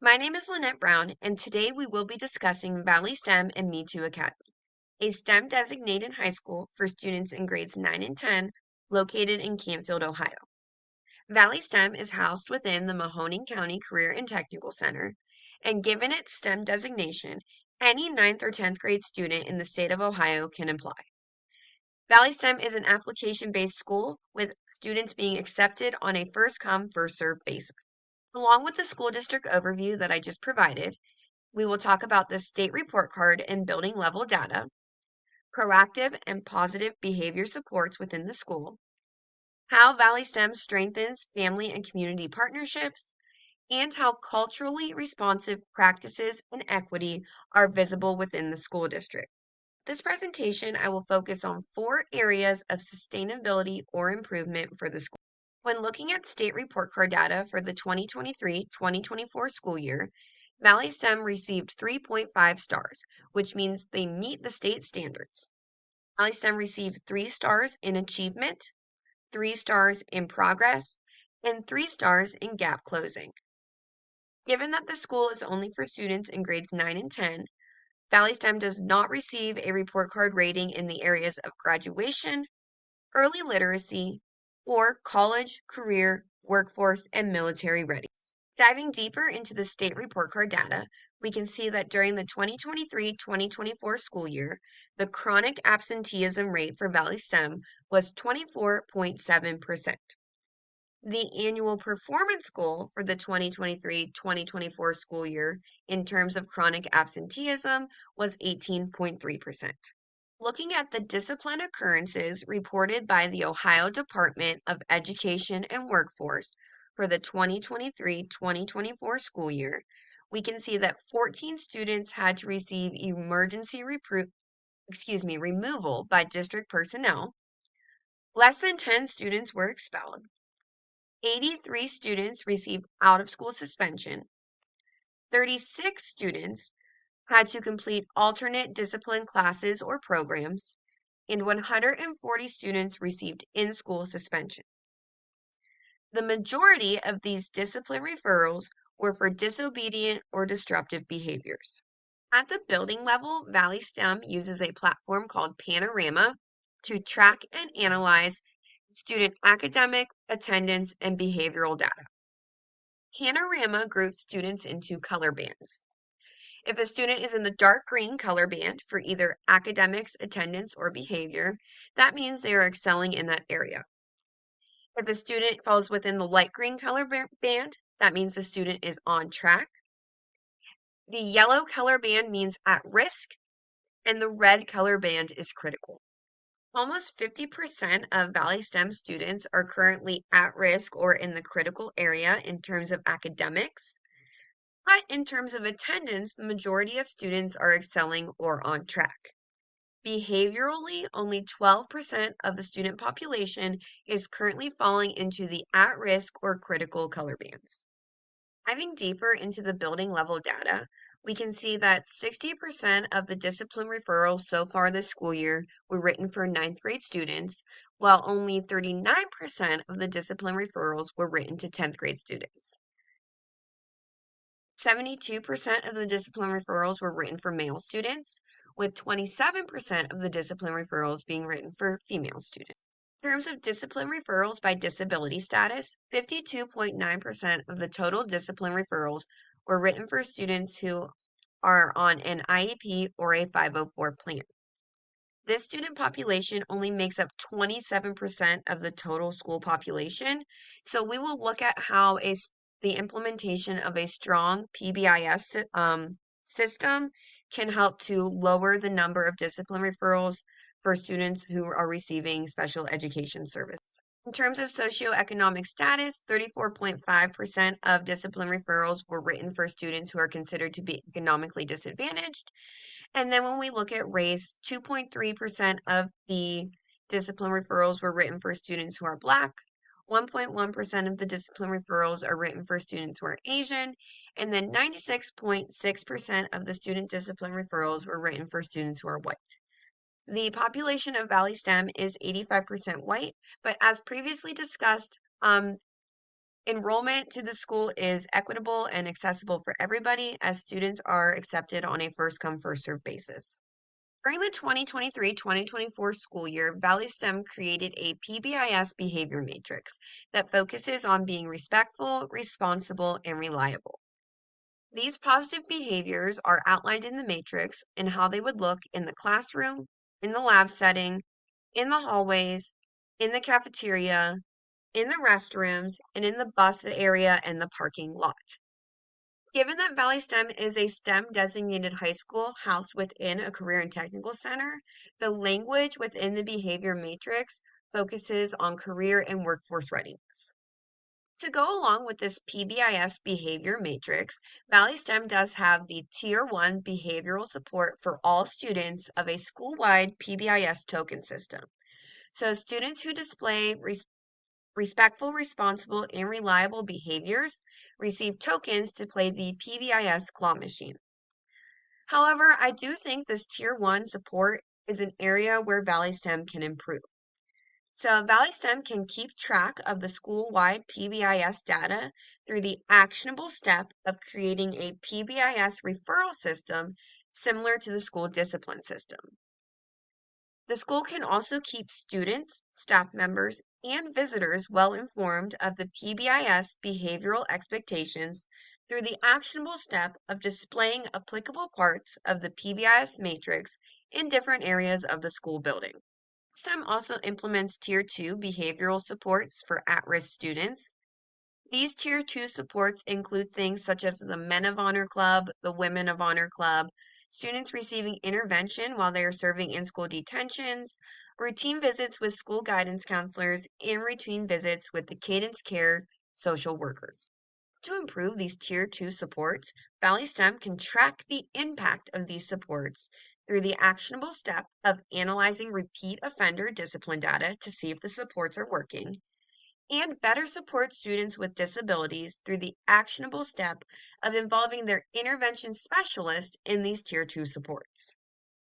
My name is Lynette Brown, and today we will be discussing Valley STEM and Me Too Academy, a STEM designated high school for students in grades 9 and 10 located in Canfield, Ohio. Valley STEM is housed within the Mahoning County Career and Technical Center, and given its STEM designation, any 9th or 10th grade student in the state of Ohio can apply. Valley STEM is an application-based school with students being accepted on a first-come, first-served basis. Along with the school district overview that I just provided, we will talk about the state report card and building level data, proactive and positive behavior supports within the school, how Valley STEM strengthens family and community partnerships, and how culturally responsive practices and equity are visible within the school district. This presentation, I will focus on 4 areas of sustainability or improvement for the school. When looking at state report card data for the 2023-2024 school year, Valley STEM received 3.5 stars, which means they meet the state standards. Valley STEM received 3 stars in achievement, 3 stars in progress, and 3 stars in gap closing. Given that the school is only for students in grades 9 and 10, Valley STEM does not receive a report card rating in the areas of graduation, early literacy, or college, career, workforce, and military readiness. Diving deeper into the state report card data, we can see that during the 2023-2024 school year, the chronic absenteeism rate for Valley STEM was 24.7%. The annual performance goal for the 2023-2024 school year in terms of chronic absenteeism was 18.3%. Looking at the discipline occurrences reported by the Ohio Department of Education and Workforce for the 2023-2024 school year, we can see that 14 students had to receive emergency removal by district personnel. Less than 10 students were expelled. 83 students received out-of-school suspension. 36 students had to complete alternate discipline classes or programs, and 140 students received in-school suspension. The majority of these discipline referrals were for disobedient or disruptive behaviors. At the building level, Valley STEM uses a platform called Panorama to track and analyze student academic, attendance, and behavioral data. Panorama groups students into color bands. If a student is in the dark green color band for either academics, attendance, or behavior, that means they are excelling in that area. If a student falls within the light green color band, that means the student is on track. The yellow color band means at risk, and the red color band is critical. Almost 50% of Valley STEM students are currently at risk or in the critical area in terms of academics. But in terms of attendance, the majority of students are excelling or on track. Behaviorally, only 12% of the student population is currently falling into the at-risk or critical color bands. Diving deeper into the building level data, we can see that 60% of the discipline referrals so far this school year were written for 9th grade students, while only 39% of the discipline referrals were written to 10th grade students. 72% of the discipline referrals were written for male students, with 27% of the discipline referrals being written for female students. In terms of discipline referrals by disability status, 52.9% of the total discipline referrals were written for students who are on an IEP or a 504 plan. This student population only makes up 27% of the total school population, so we will look at how the implementation of a strong PBIS system can help to lower the number of discipline referrals for students who are receiving special education service. In terms of socioeconomic status, 34.5% of discipline referrals were written for students who are considered to be economically disadvantaged. And then when we look at race, 2.3% of the discipline referrals were written for students who are Black, 1.1% of the discipline referrals are written for students who are Asian, and then 96.6% of the student discipline referrals were written for students who are white. The population of Valley STEM is 85% white, but as previously discussed, Enrollment to the school is equitable and accessible for everybody as students are accepted on a first come, first served basis. During the 2023-2024 school year, Valley STEM created a PBIS behavior matrix that focuses on being respectful, responsible, and reliable. These positive behaviors are outlined in the matrix and how they would look in the classroom, in the lab setting, in the hallways, in the cafeteria, in the restrooms, and in the bus area and the parking lot. Given that Valley STEM is a STEM designated high school housed within a career and technical center, the language within the behavior matrix focuses on career and workforce readiness. To go along with this PBIS behavior matrix, Valley STEM does have the Tier 1 behavioral support for all students of a school-wide PBIS token system. So students who display respectful, responsible, and reliable behaviors receive tokens to play the PBIS claw machine. However, I do think this Tier 1 support is an area where Valley STEM can improve. So Valley STEM can keep track of the school-wide PBIS data through the actionable step of creating a PBIS referral system similar to the school discipline system. The school can also keep students, staff members, and visitors well informed of the PBIS behavioral expectations through the actionable step of displaying applicable parts of the PBIS matrix in different areas of the school building. STEM also implements Tier 2 behavioral supports for at-risk students. These Tier 2 supports include things such as the Men of Honor Club, the Women of Honor Club, students receiving intervention while they are serving in-school detentions, routine visits with school guidance counselors, and routine visits with the Cadence Care social workers. To improve these Tier 2 supports, Valley STEM can track the impact of these supports through the actionable step of analyzing repeat offender discipline data to see if the supports are working, and better support students with disabilities through the actionable step of involving their intervention specialist in these Tier 2 supports.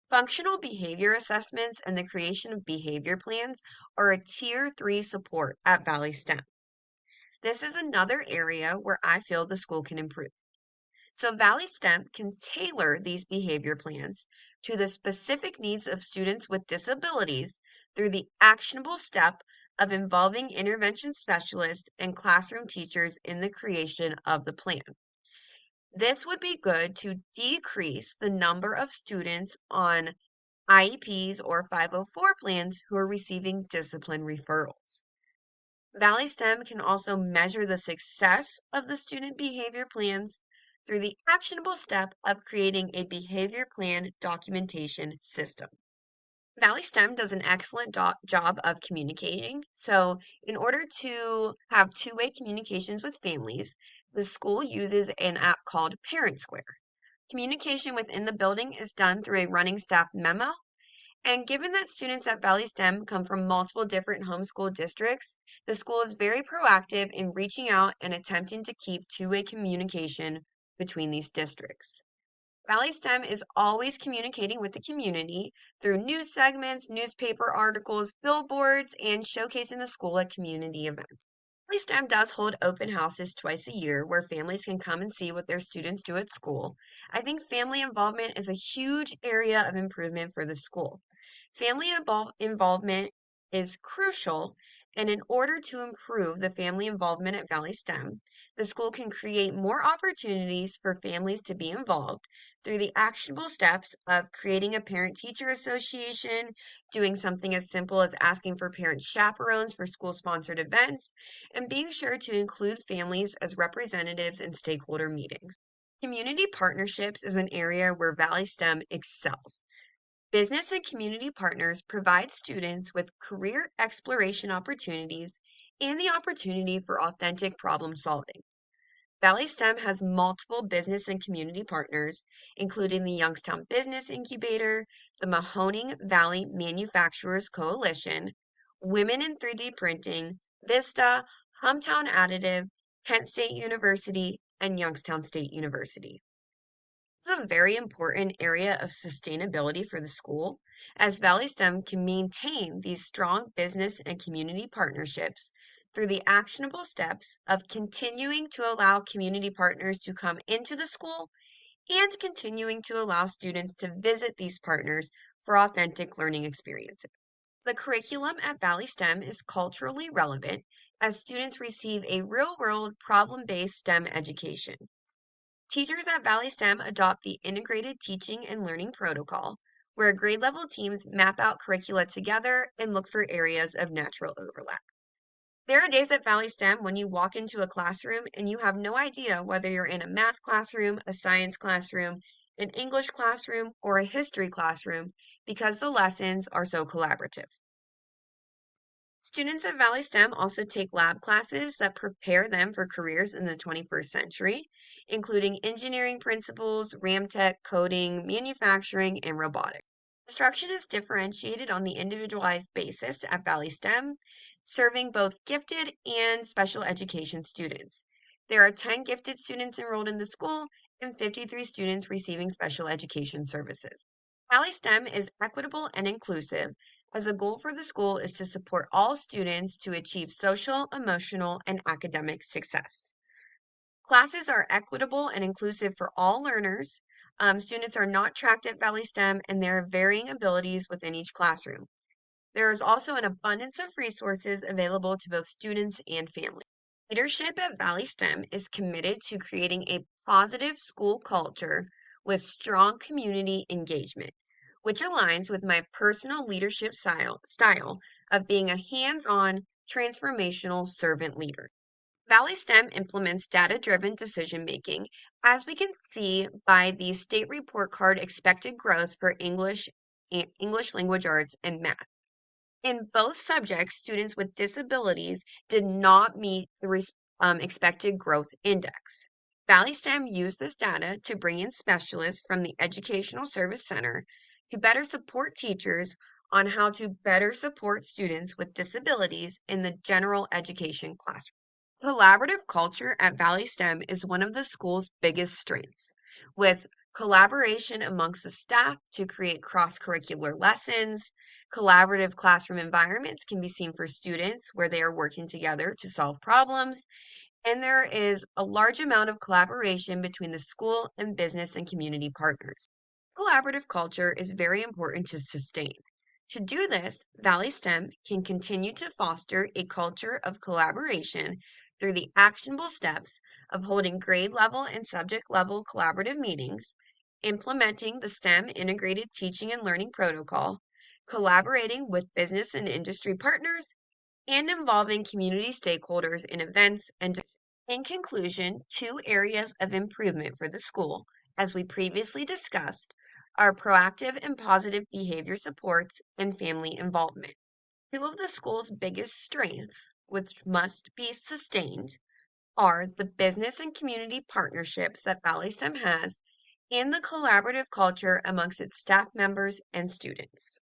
Functional behavior assessments and the creation of behavior plans are a Tier 3 support at Valley STEM. This is another area where I feel the school can improve. So Valley STEM can tailor these behavior plans to the specific needs of students with disabilities through the actionable step of involving intervention specialists and classroom teachers in the creation of the plan. This would be good to decrease the number of students on IEPs or 504 plans who are receiving discipline referrals. Valley STEM can also measure the success of the student behavior plans through the actionable step of creating a behavior plan documentation system. Valley STEM does an excellent job of communicating. So, in order to have two-way communications with families, the school uses an app called Parent Square. Communication within the building is done through a running staff memo. And given that students at Valley STEM come from multiple different homeschool districts, the school is very proactive in reaching out and attempting to keep two-way communication between these districts. Valley STEM is always communicating with the community through news segments, newspaper articles, billboards, and showcasing the school at community events. Valley STEM does hold open houses twice a year where families can come and see what their students do at school. I think family involvement is a huge area of improvement for the school. Family involvement is crucial, and in order to improve the family involvement at Valley STEM, the school can create more opportunities for families to be involved through the actionable steps of creating a parent-teacher association, doing something as simple as asking for parent chaperones for school-sponsored events, and being sure to include families as representatives in stakeholder meetings. Community partnerships is an area where Valley STEM excels. Business and community partners provide students with career exploration opportunities and the opportunity for authentic problem solving. Valley STEM has multiple business and community partners, including the Youngstown Business Incubator, the Mahoning Valley Manufacturers Coalition, Women in 3D Printing, Vista, Hometown Additive, Kent State University, and Youngstown State University. It's a very important area of sustainability for the school, as Valley STEM can maintain these strong business and community partnerships through the actionable steps of continuing to allow community partners to come into the school and continuing to allow students to visit these partners for authentic learning experiences. The curriculum at Valley STEM is culturally relevant as students receive a real-world problem-based STEM education. Teachers at Valley STEM adopt the Integrated Teaching and Learning Protocol, where grade level teams map out curricula together and look for areas of natural overlap. There are days at Valley STEM when you walk into a classroom and you have no idea whether you're in a math classroom, a science classroom, an English classroom, or a history classroom because the lessons are so collaborative. Students at Valley STEM also take lab classes that prepare them for careers in the 21st century, including engineering principles, Ramtech, coding, manufacturing, and robotics. Instruction is differentiated on the individualized basis at Valley STEM, serving both gifted and special education students. There are 10 gifted students enrolled in the school and 53 students receiving special education services. Valley STEM is equitable and inclusive, as the goal for the school is to support all students to achieve social, emotional, and academic success. Classes are equitable and inclusive for all learners. Students are not tracked at Valley STEM, and there are varying abilities within each classroom. There is also an abundance of resources available to both students and families. Leadership at Valley STEM is committed to creating a positive school culture with strong community engagement, which aligns with my personal leadership style of being a hands-on, transformational servant leader. Valley STEM implements data-driven decision-making, as we can see by the state report card expected growth for English language arts and math. In both subjects, students with disabilities did not meet the expected growth index. Valley STEM used this data to bring in specialists from the Educational Service Center to better support teachers on how to better support students with disabilities in the general education classroom. Collaborative culture at Valley STEM is one of the school's biggest strengths, with collaboration amongst the staff to create cross-curricular lessons. Collaborative classroom environments can be seen for students where they are working together to solve problems, and there is a large amount of collaboration between the school and business and community partners. Collaborative culture is very important to sustain. To do this, Valley STEM can continue to foster a culture of collaboration through the actionable steps of holding grade level and subject level collaborative meetings, implementing the STEM integrated teaching and learning protocol, collaborating with business and industry partners, and involving community stakeholders in events and decisions. In conclusion, two areas of improvement for the school, as we previously discussed, are proactive and positive behavior supports and family involvement. Two of the school's biggest strengths, which must be sustained, are the business and community partnerships that Valley STEM has and the collaborative culture amongst its staff members and students.